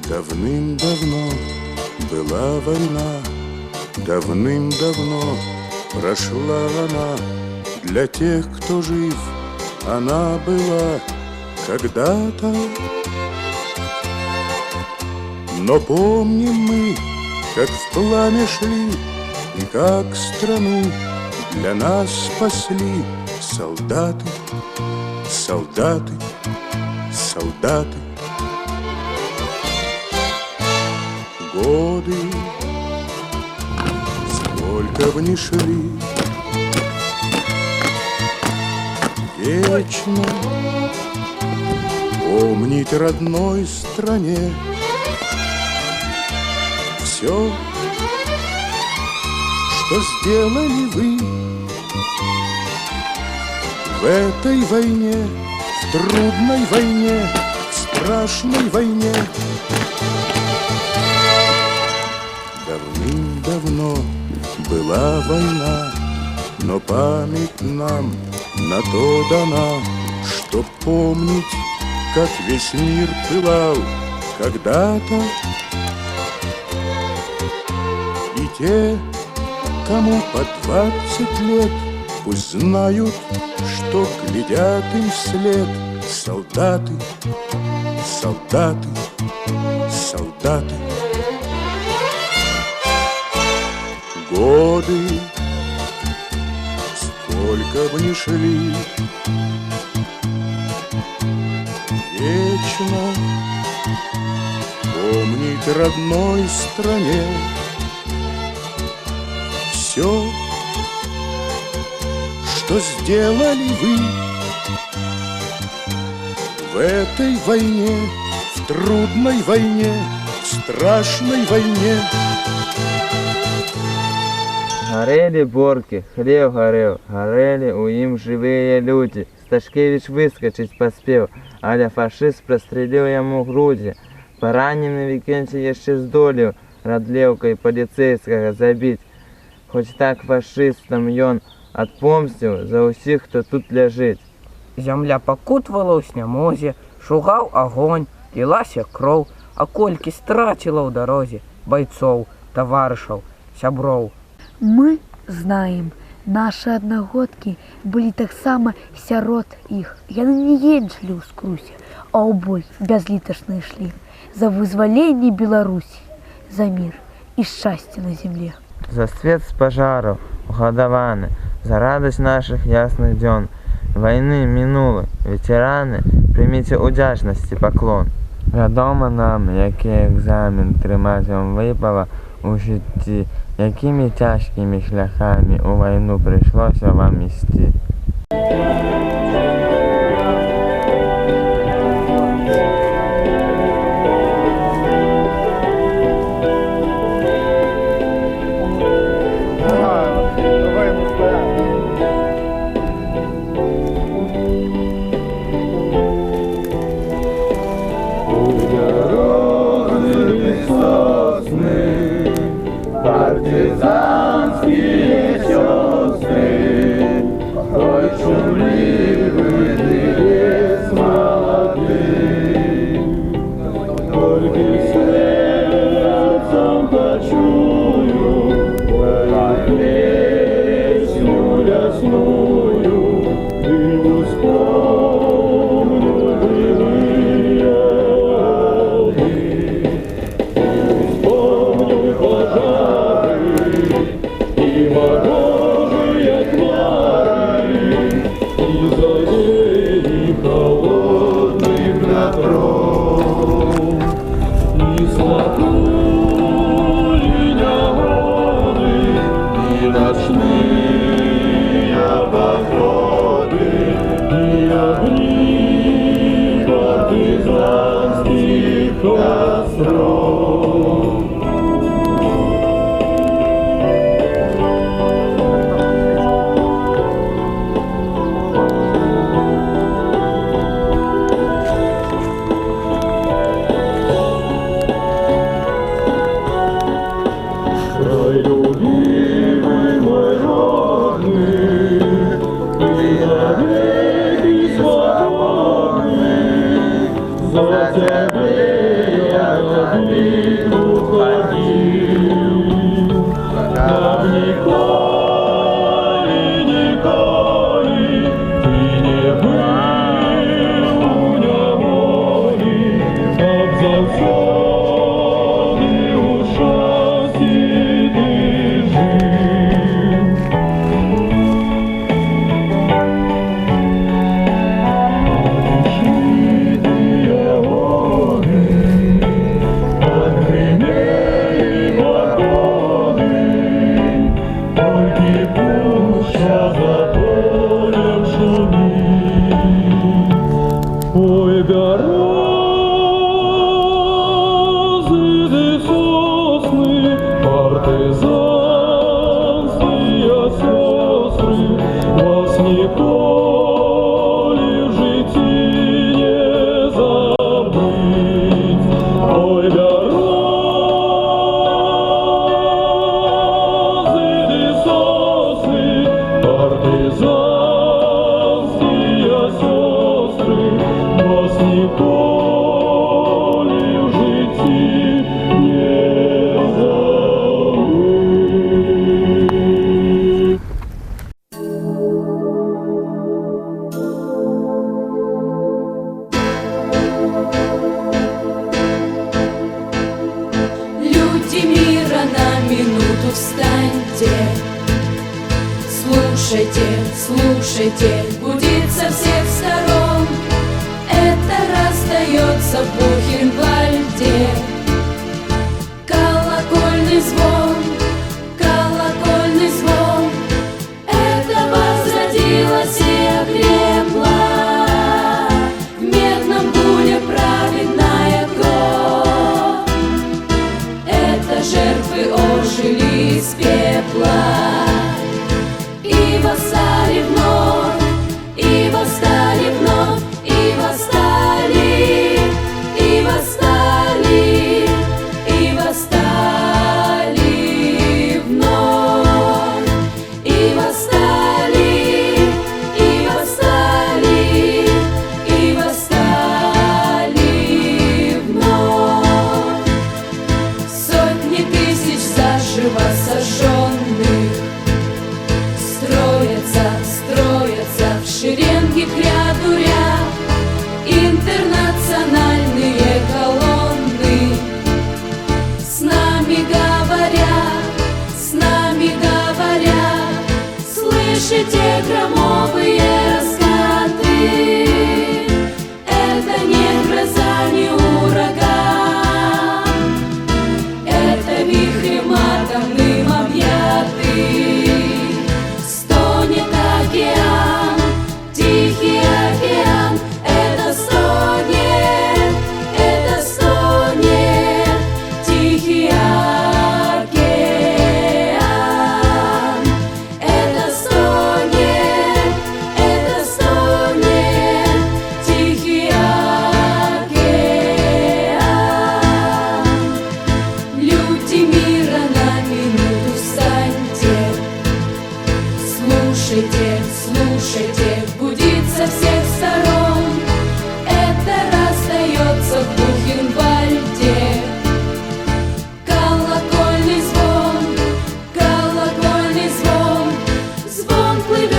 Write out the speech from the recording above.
Давным-давно была война, давным-давно прошла она. Для тех, кто жив, она была когда-то. Но помним мы, как в пламя шли, и как страну для нас спасли солдаты, солдаты, солдаты. Годы, сколько бы ни шли, вечно помнить родной стране все, что сделали вы в этой войне, в трудной войне, в страшной войне. Давным-давно была война, но память нам на то дана, чтоб помнить, как весь мир пылал когда-то. И те, кому по 20 лет, пусть знают, что глядят им вслед солдаты, солдаты, солдаты. Годы, сколько бы ни шли, вечно помнить родной стране все, что сделали вы в этой войне, в трудной войне, в страшной войне. Горели борки, хлеб горел, горели у им живые люди. Сташкевич выскочить поспел, але фашист прострелил ему груди. Пораненый Викентий еще здолел радлевкой полицейского забить. Хоч так фашистам ён отпомстил за усіх, хто тут ляжить. Зямля пакутвала ў снямозе, шугаў агонь, лілася кроў, а колькі страціла ў дарозе бойцоў, таварышаў, сяброў. Мы знаем, наши одногодки были таксама сярод іх. Яны не енчылі ў скрусе, а ў бой бязліташна ішлі за вызваленне Беларусі, за мир и счастье на земле. За свет с пожаров угадаваны, за радость наших ясных дзён. Войны мінулы, ветераны, прыміце удзячнасці паклон. Вядома нам, які экзамен трымаць вам выпала у жыцці, якімі цяжкімі шляхамі у вайну прыйшлося вам ісці. Партизанские сестры, ой, шумливый лес молодых, только сердцем почую, как песню лесную, и не вспомню былые годы, и не вспомню пожары. ніколи в житті не забыть. Ой, березы ды сосны, партизанские сестры, вас ніколи в житті не забыть. Люди мира, на минуту встаньте. Слушайте, слушайте, гудит со всех сторон. Это раздается в Бухенвальде. Колокольный звон, колокольный звон. Это возродилось и окрепло. В медном гуле праведная кровь. Это жертвы ожили из пепла. И восстали вновь, и восстали вновь, и восстали, и восстали, и восстали вновь, и восстали, и восстали, и восстали вновь. Сотни тысяч заживо сожженных строятся, строятся в шеренги к ряду ряд интернациональные колонны. С нами говорят, с нами говорят, слышите громовые раскаты? Это не гроза, не ураган, это вихрем атомным объятый. Стонет океан, Тихий океан, это стонет Тихий океан, это стонет Тихий океан. Люди мира, на минуту встаньте. Слушайте, слушайте, гудит со всех сторон. Это раздается в Бухенвальде. Колокольный звон, звон плывет